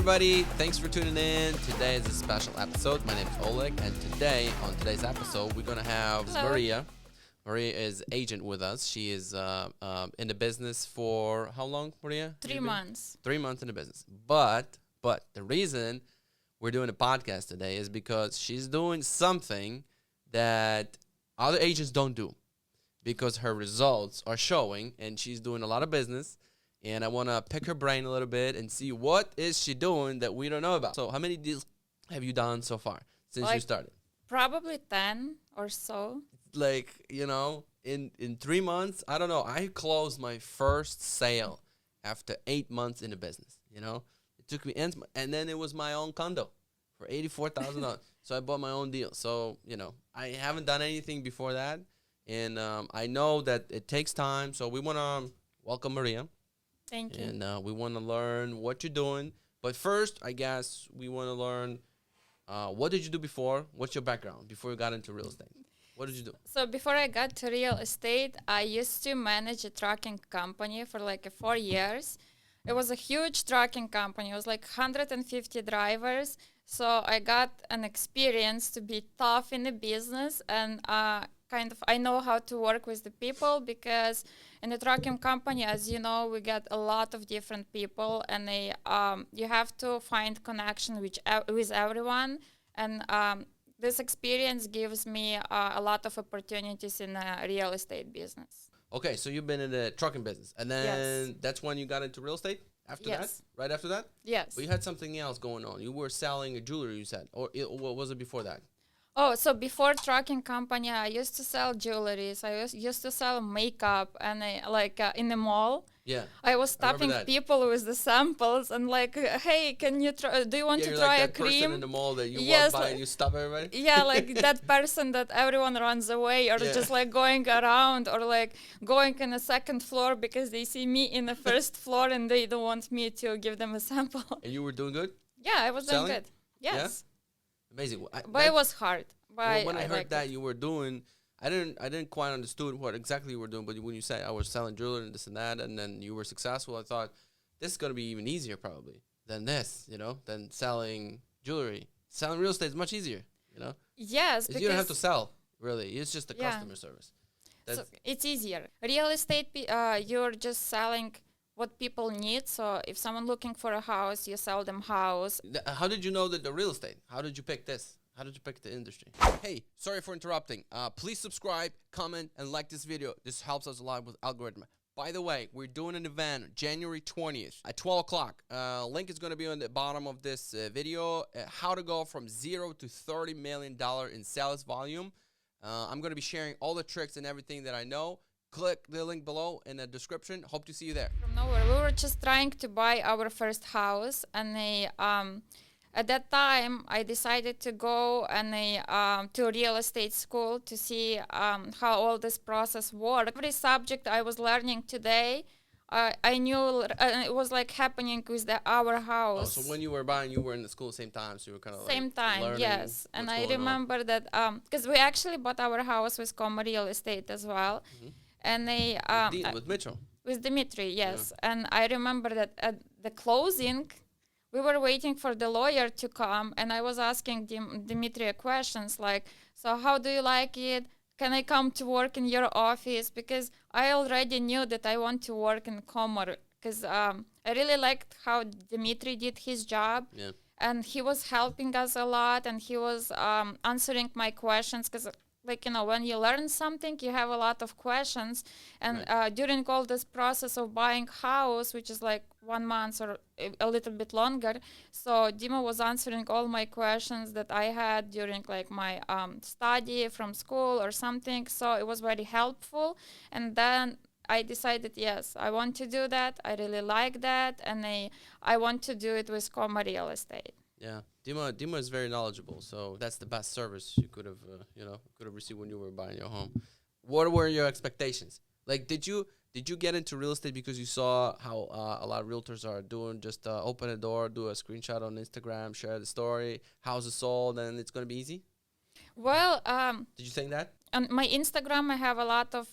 everybody. Thanks for tuning in. Today is a special episode. My name is Oleg, and today, on today's episode, we're going to have Hello. Maria. Maria is agent with us. She is in the business for how long, Maria? 3 months. 3 months in the business. But the reason we're doing a podcast today is because she's doing something that other agents don't do, because her results are showing, and she's doing a lot of business. And I want to pick her brain a little bit and see what is she doing that we don't know about. So how many deals have you done so far since you started? Probably 10 or so. In 3 months, I don't know. I closed my first sale after 8 months in the business. It took me, and then it was my own condo for $84,000. So I bought my own deal. So, I haven't done anything before that. And I know that it takes time. So we want to welcome Maria. Thank you. And we want to learn what you're doing. But first, I guess we want to learn what did you do before? What's your background before you got into real estate? What did you do? So before I got to real estate, I used to manage a trucking company for 4 years. It was a huge trucking company. It was 150 drivers. So I got an experience to be tough in the business, and I know how to work with the people, because in the trucking company, as you know, we get a lot of different people, and you have to find connection with everyone. And this experience gives me a lot of opportunities in the real estate business. Okay, so you've been in the trucking business, and then that's when you got into real estate? After that? Right after that? Yes. But you had something else going on. You were selling jewelry, you said. Or what was it before that? Oh, so before trucking company, I used to sell jewelry. So I used to sell makeup, and in the mall. Yeah. I was stopping people with the samples and hey, can you try? Do you want to try a cream? Person in the mall that you Yes, walk by and you stop everybody. Yeah, that person that everyone runs away, or just going around, or going in the second floor because they see me in the first floor and they don't want me to give them a sample. And you were doing good? Yeah, I was selling? doing good. Yes. Yeah? Amazing. But it was hard. When I heard that you were doing, I didn't quite understood what exactly you were doing. But when you said I was selling jewelry and this and that, and then you were successful, I thought this is gonna be even easier probably than this, than selling jewelry. Selling real estate is much easier, Yes, because you don't have to sell really. It's just the customer service. So it's easier. Real estate, you're just selling what people need. So if someone looking for a house, you sell them house. How did you know that the real estate? How did you pick this? How did you pick the industry? Hey, sorry for interrupting. Please subscribe, comment, and like this video. This helps us a lot with algorithm. By the way, we're doing an event January 20th at 12 o'clock. Link is going to be on the bottom of this video. How to go from $0 to $30 million in sales volume. I'm going to be sharing all the tricks and everything that I know. Click the link below in the description. Hope to see you there. From nowhere, we were just trying to buy our first house, and at that time, I decided to go to a real estate school to see how all this process works. Every subject I was learning today, I knew it was happening with our house. Oh, so when you were buying, you were in the school at the same time, so you were kind of same time, yes. And I remember that because we actually bought our house with Komar real estate as well, and with Mitchell. With Dimitri, yes. Yeah. And I remember that at the closing, we were waiting for the lawyer to come, and I was asking Dimitri questions so how do you like it? Can I come to work in your office? Because I already knew that I want to work in Komar, because I really liked how Dimitri did his job. Yeah. And he was helping us a lot, and he was answering my questions, because when you learn something, you have a lot of questions. And during all this process of buying house, which is 1 month or a little bit longer, so Dima was answering all my questions that I had during my study from school or something. So it was very helpful. And then I decided, yes, I want to do that. I really like that. And I want to do it with Komar Real Estate. Yeah, Dima is very knowledgeable, so that's the best service you could have received when you were buying your home. What were your expectations? Did you get into real estate because you saw how a lot of realtors are doing? Just open a door, do a screenshot on Instagram, share the story, house is sold, and it's gonna be easy. Well, did you think that? On my Instagram, I have a lot of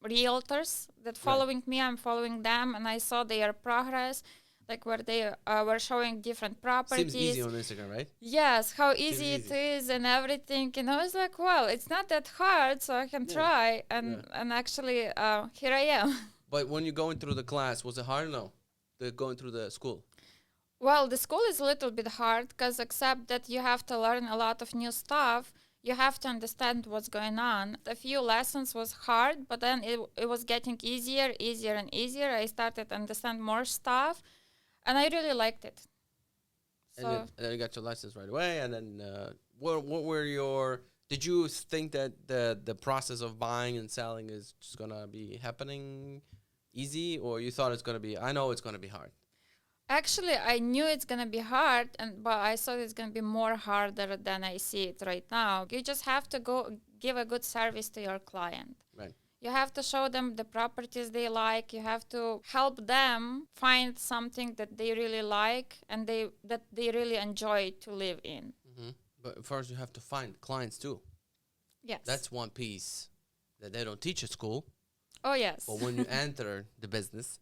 realtors that following me. I'm following them, and I saw their progress. like where they were showing different Seems easy properties. on Instagram, right? Yes, how Seems easy it easy. is and everything. And I was like, well, it's not that hard, so I can Yeah. try. Yeah. And actually, here I am. But when you're going through the class, was it hard or no? Going through the school. Well, the school is a little bit hard because except that you have to learn a lot of new stuff, you have to understand what's going on. A few lessons was hard, but then it was getting easier and easier. I started to understand more stuff, and I really liked it. And then, So and then you got your license right away. And then, what were your? Did you think that the process of buying and selling is just gonna be happening easy, or you thought it's gonna be? I know it's gonna be hard. actually, I knew it's gonna be hard, and but I thought it's gonna be more harder than I see it right now. You just have to go give a good service to your client. Right. You have to show them the properties they like. You have to help them find something that they really like and that they really enjoy to live in. Hmm. But first, you have to find clients too. Yes. That's one piece that they don't teach at school. Oh yes. But when you enter the business,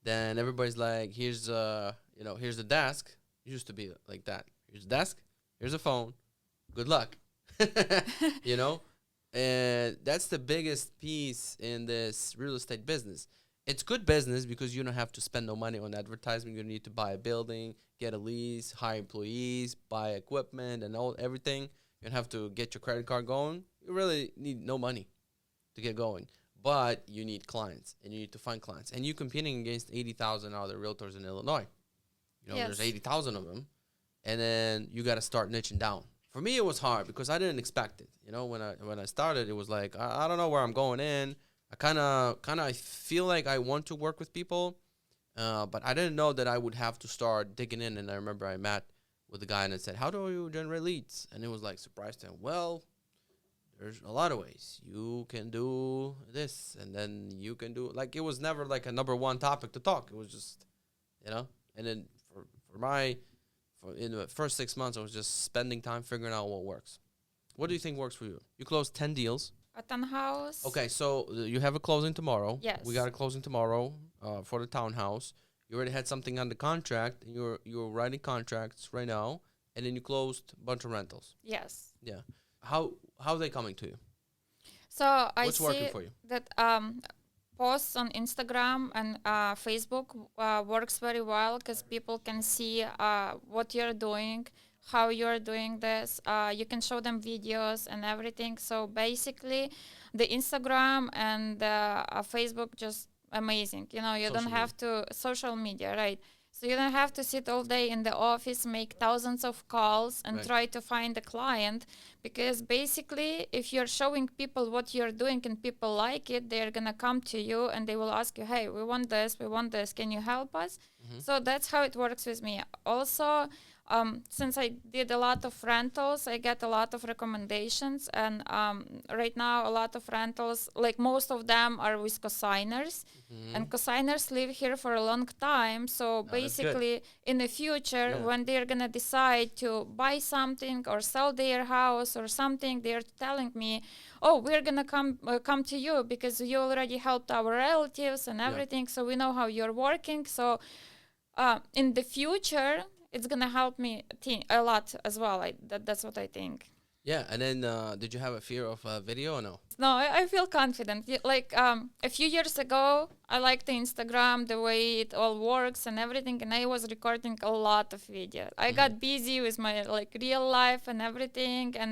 then everybody's like, here's here's the desk. It used to be like that. Here's the desk. Here's a phone. Good luck. you know, and that's the biggest piece in this real estate business. It's good business because you don't have to spend no money on advertisement. You don't need to buy a building, get a lease, hire employees, buy equipment, and everything. You don't have to get your credit card going. You really need no money to get going. But you need clients, and you need to find clients. And you're competing against 80,000 other realtors in Illinois. You know, there's Yes. 80,000 of them. And then you got to start niching down. For me, it was hard because I didn't expect it. You know, when I started, it was like, I don't know where I'm going in. I kind of feel like I want to work with people, but I didn't know that I would have to start digging in. And I remember I met with a guy and I said, how do you generate leads? And it was like, surprised him. Well, there's a lot of ways. You can do this, and then you can do, like, it was never like a number one topic to talk. It was just, and then in the first 6 months, I was just spending time figuring out what works. What do you think works for you? You closed 10 deals. A townhouse. Okay, so you have a closing tomorrow. Yes. We got a closing tomorrow for the townhouse. You already had something under contract, and you're writing contracts right now, and then you closed a bunch of rentals. Yes. Yeah. How are they coming to you? So I What's see working for you? that posts on Instagram and Facebook works very well because people can see what you're doing, how you're doing this. You can show them videos and everything. So basically, the Instagram and Facebook just amazing. You know, you Social don't have to social media, right? So you don't have to sit all day in the office, make thousands of calls, and Right. try to find a client. Because basically, if you're showing people what you're doing and people like it, they're gonna come to you and they will ask you, "Hey, we want this, can you help us?" Mhm. So that's how it works with me. Also, since I did a lot of rentals, I get a lot of recommendations, and right now a lot of rentals, like most of them, are with cosigners, and cosigners live here for a long time. So that's good. basically, in the future, Yeah. when they're gonna decide to buy something or sell their house or something, they're telling me, "Oh, we're gonna come to you because you already helped our relatives and Yeah. everything, so we know how you're working." So in the future, it's gonna help me a lot as well. That's what I think. Yeah, and then did you have a fear of video or no? No, I feel confident. Like a few years ago, I liked the Instagram, the way it all works and everything, and I was recording a lot of videos. I got busy with my like real life and everything, and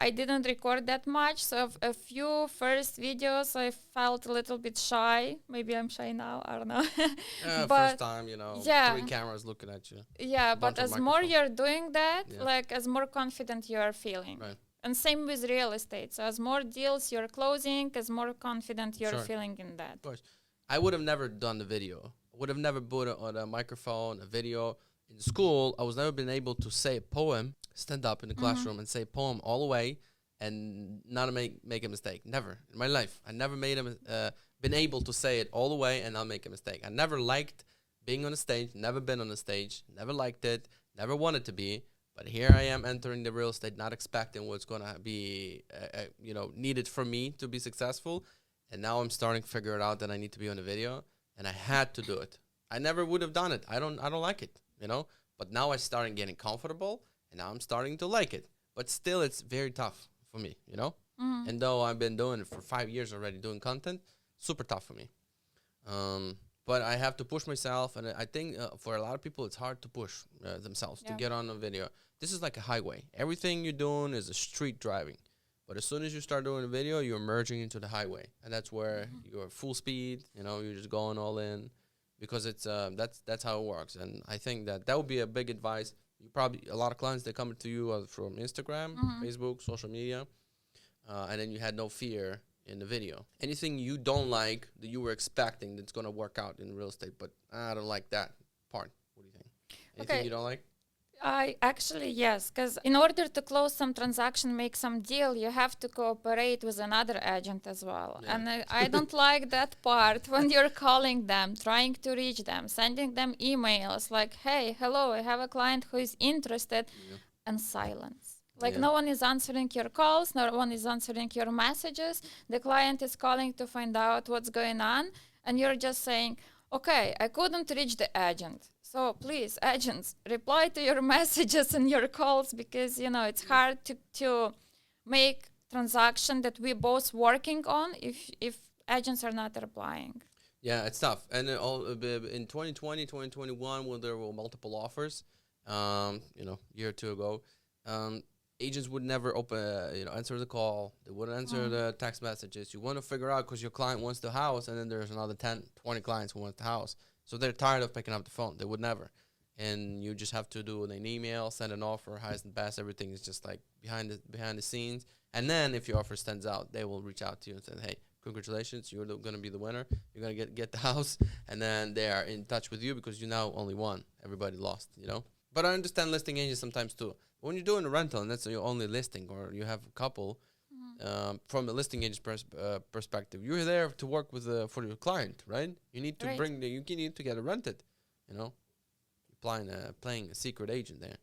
I didn't record that much. So a few first videos, I felt a little bit shy. Maybe I'm shy now. I don't know. First But time, yeah. 3 cameras looking at you. yeah, bunch but of as more microphones. you're doing that, Yeah. like as more confident you are feeling. Right. And same with real estate. So as more deals you're closing, as more confident you're Sure. feeling in that. Of course. I would have never done the video. I would have never put it on a microphone, a video. In school, I was never been able to say a poem, stand up in the classroom and say a poem all the way and not make a mistake. Never in my life. I never been able to say it all the way and not make a mistake. I never liked being on a stage, never been on a stage, never liked it, never wanted to be. But here I am entering the real estate, not expecting what's going to be, needed for me to be successful. And now I'm starting to figure it out that I need to be on a video. And I had to do it. I never would have done it. I don't like it, you know. But now I started getting comfortable, and now I'm starting to like it. But still, it's very tough for me, you know. And though I've been doing it for 5 years already, doing content, super tough for me. But I have to push myself, and I think for a lot of people, it's hard to push themselves to get on a video. This is like a highway. Everything you're doing is a street driving. But as soon as you start doing a video, you're merging into the highway, and that's where you're full speed. You know, you're just going all in, because it's that's how it works. And I think that would be a big advice. You probably a lot of clients that come to you from Instagram, Facebook, social media, and then you had no fear in the video. Anything you don't like that you were expecting that's gonna work out in real estate, but I don't like that part. What do you think? Anything you don't like? I actually, yes, because in order to close some transaction, make some deal, you have to cooperate with another agent as well. Yeah. And I don't like that part when you're calling them, trying to reach them, sending them emails like, hey, hello, I have a client who is interested, and silence. Like no one is answering your calls, no one is answering your messages. The client is calling to find out what's going on, and you're just saying, okay, I couldn't reach the agent. So please, agents, reply to your messages and your calls, because, you know, it's hard to make transaction that we're both working on if agents are not replying. Yeah, it's tough. And in 2020, 2021, when there were multiple offers, year or two ago, agents would never answer the call. They wouldn't answer the text messages. You want to figure out, because your client wants the house, and then there's another 10, 20 clients who want the house. So they're tired of picking up the phone. They would never. And you just have to do an email, send an offer, highest and best. Everything is just like behind the scenes. And then if your offer stands out, they will reach out to you and say, hey, congratulations, you're going to be the winner. You're going to get the house. And then they are in touch with you, because you now only won. Everybody lost, you know. But I understand listing agents sometimes too. When you're doing a rental and that's your only listing, or you have a couple, from a listing agent perspective, you're there to work with for your client, right? You need to you need to get it rented, you know. You're playing a secret agent there,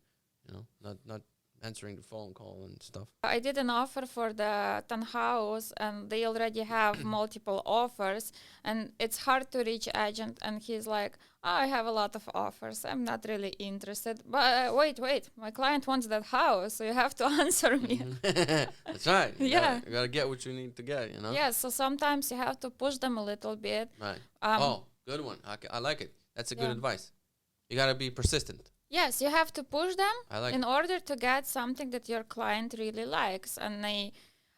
you know, not answering the phone call and stuff. I did an offer for the townhouse, and they already have multiple offers, and it's hard to reach agent, and he's like, oh, I have a lot of offers, I'm not really interested. But wait, my client wants that house, so you have to answer me. That's right. You Yeah. gotta get what you need to get, you know. Yeah, so sometimes you have to push them a little bit. Right. Good one. I like it. That's a good advice. You gotta be persistent. Yes, you have to push them in it. order to get something that your client really likes. And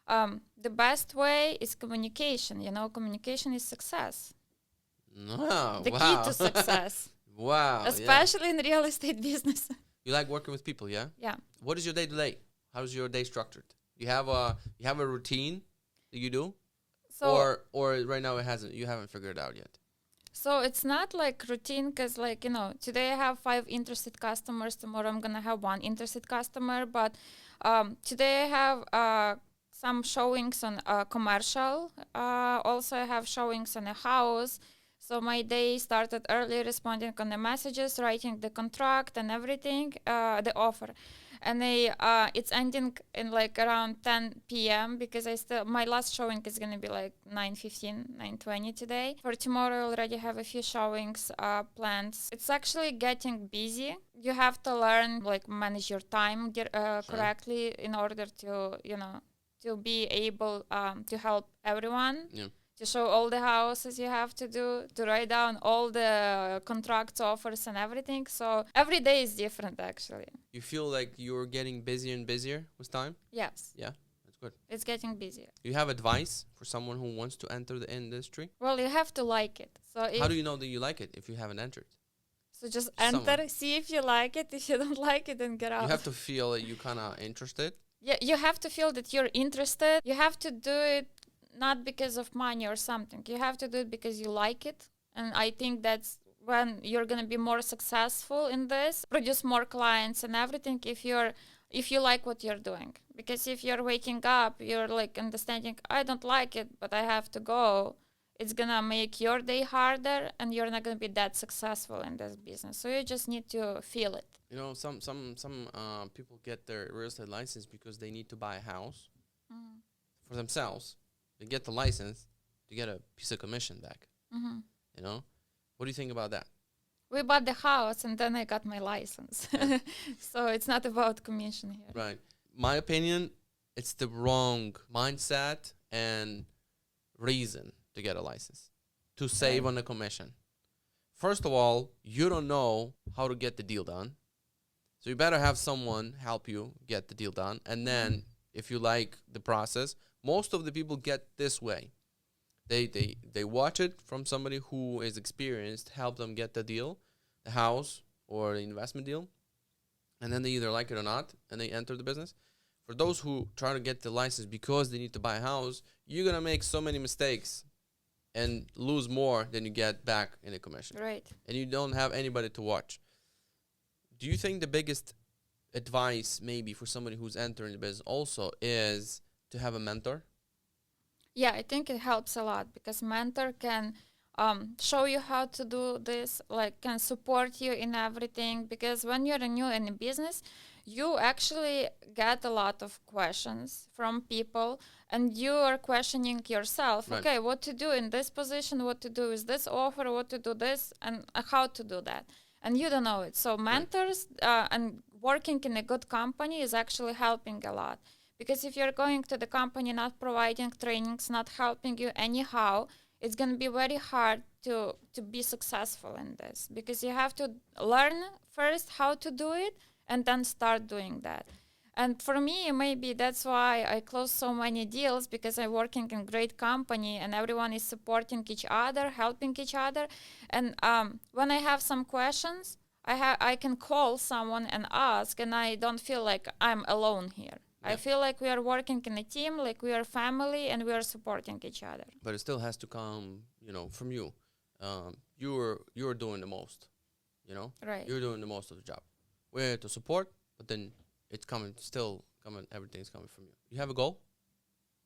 the best way is communication. You know, communication is success. No, The key to success. Wow. Especially in real estate business. You like working with people, yeah? Yeah. What is your day to day? How's your day structured? You have a routine that you do? So or right now you haven't figured it out yet? So it's not like routine, because like, you know, today I have 5 interested customers, tomorrow I'm going to have 1 interested customer. But today I have some showings on commercial. Also I have showings on a house. So my day started early, responding on the messages, writing the contract and everything, the offer. And it's ending in like around 10 p.m. because my last showing is going to be like 9:15, 9:20 today. For tomorrow, I already have a few showings planned. It's actually getting busy. You have to learn like manage your time correctly in order to, you know, to be able to help everyone. Yeah. To show all the houses you have to do, to write down all the contracts, offers, and everything. So every day is different, actually. You feel like you're getting busier and busier with time? Yes. Yeah, that's good. It's getting busier. You have advice for someone who wants to enter the industry? Well, you have to like it. So how do you know that you like it if you haven't entered? So just enter, see if you like it. If you don't like it, then get out. You have to feel that you kind of interested? Yeah, you have to feel that you're interested. You have to do it not because of money or something. You have to do it because you like it. And I think that's when you're going to be more successful in this, produce more clients and everything if you like what you're doing. Because if you're waking up, you're like understanding, I don't like it, but I have to go. It's going to make your day harder and you're not going to be that successful in this business. So you just need to feel it. You know, some people get their real estate license because they need to buy a house for themselves. They get the license to get a piece of commission back. You know, what do you think about that? We bought the house and then I got my license. Yeah. So it's not about commission here. Right. My opinion, it's the wrong mindset and reason to get a license, to save Right. on the commission. First of all, you don't know how to get the deal done. So you better have someone help you get the deal done. And then if you like the process, most of the people get this way. They watch it from somebody who is experienced, help them get the deal, the house or the investment deal, and then they either like it or not, and they enter the business. For those who try to get the license because they need to buy a house, you're gonna make so many mistakes and lose more than you get back in a commission, Right. and you don't have anybody to watch. Do you think the biggest advice maybe for somebody who's entering the business also is to have a mentor? Yeah, I think it helps a lot because mentor can show you how to do this, like can support you in everything. Because when you're new in a business, you actually get a lot of questions from people, and you are questioning yourself. Right. Okay, what to do in this position? What to do with this offer? What to do this, and how to do that? And you don't know it. So mentors and working in a good company is actually helping a lot. Because if you're going to the company not providing trainings, not helping you anyhow, it's going to be very hard to be successful in this. Because you have to learn first how to do it and then start doing that. And for me, maybe that's why I close so many deals, because I'm working in great company and everyone is supporting each other, helping each other. And when I have some questions, I can call someone and ask, and I don't feel like I'm alone here. I Yeah. feel like we are working in a team, like we are family, and we are supporting each other. But it still has to come, from you. You're doing the most, Right. You're doing the most of the job. We're here to support, but then it's coming, everything's coming from you. You have a goal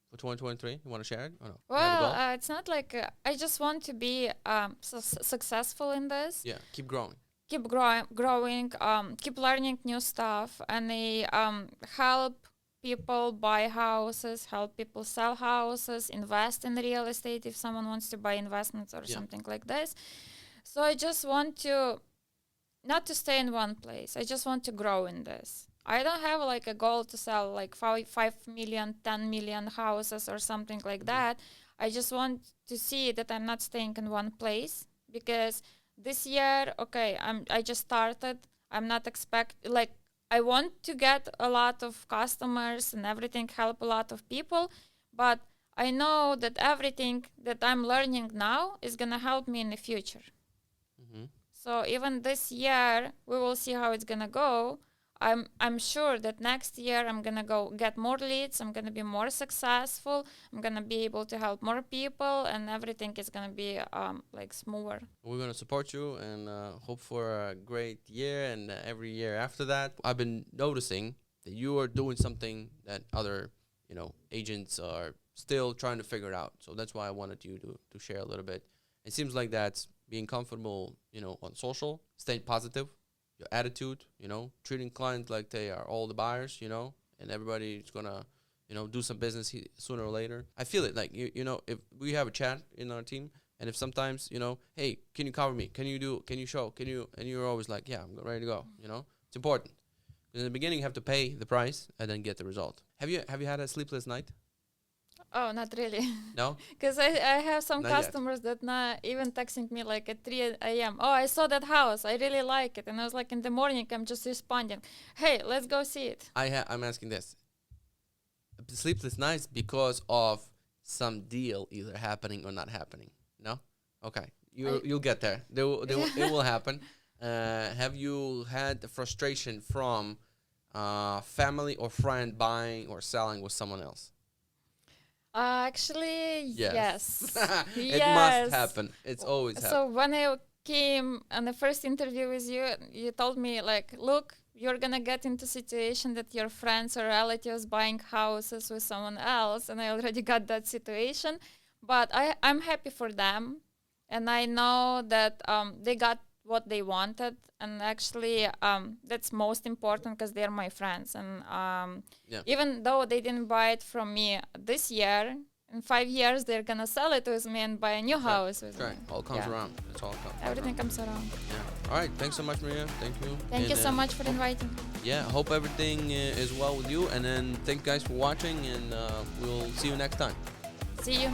for 2023? You want to share it or no? You have a Well, goal? it's not like I just want to be successful in this. Yeah, keep growing. Keep growing, keep learning new stuff, and they help people buy houses, help people sell houses, invest in real estate if someone wants to buy investments or Yeah. something like this. So I just want to not to stay in one place. I just want to grow in this. I don't have like a goal to sell like 5 million, 10 million houses or something like that. I just want to see that I'm not staying in one place, because this year, okay, I just started. I'm not I want to get a lot of customers and everything, help a lot of people, but I know that everything that I'm learning now is gonna help me in the future. Mm-hmm. So even this year, we will see how it's gonna go. I'm sure that next year I'm gonna go get more leads. I'm gonna be more successful. I'm gonna be able to help more people, and everything is gonna be like smoother. We're going to support you and hope for a great year and every year after that. I've been noticing that you are doing something that other, agents are still trying to figure it out. So that's why I wanted you to share a little bit. It seems like that's being comfortable, on social, staying positive, your attitude, treating clients like they are all the buyers, and everybody's going to, do some business sooner or later. I feel it like, if we have a chat in our team, and if sometimes, hey, can you cover me? Can you show? And you're always like, yeah, I'm ready to go. It's important. In the beginning, you have to pay the price and then get the result. Have you had a sleepless night? Oh, not really. No? Because I have some Not yet. customers that not even texting me like at 3 a.m. Oh, I saw that house. I really like it. And I was like, in the morning, I'm just responding, hey, let's go see it. I'm asking this. Sleepless nights because of some deal either happening or not happening. No? Okay. You'll get there. It will happen. Have you had the frustration from family or friend buying or selling with someone else? Actually, yes. It Yes. must happen. It's always happened. So when I came on the first interview with you, you told me like, look, you're gonna get into situation that your friends or relatives buying houses with someone else, and I already got that situation. But I'm happy for them, and I know that they got what they wanted, and actually that's most important because they're my friends. And Yeah. even though they didn't buy it from me this year, in 5 years they're gonna sell it with me and buy a new house with Right. me. All comes Yeah. around. It's all comes. Everything comes around. Yeah. All right. Thanks so much, Maria. Thank you. Thank you so much for inviting me. Yeah. Hope everything is well with you. And then thank you guys for watching. And we'll see you next time. See you.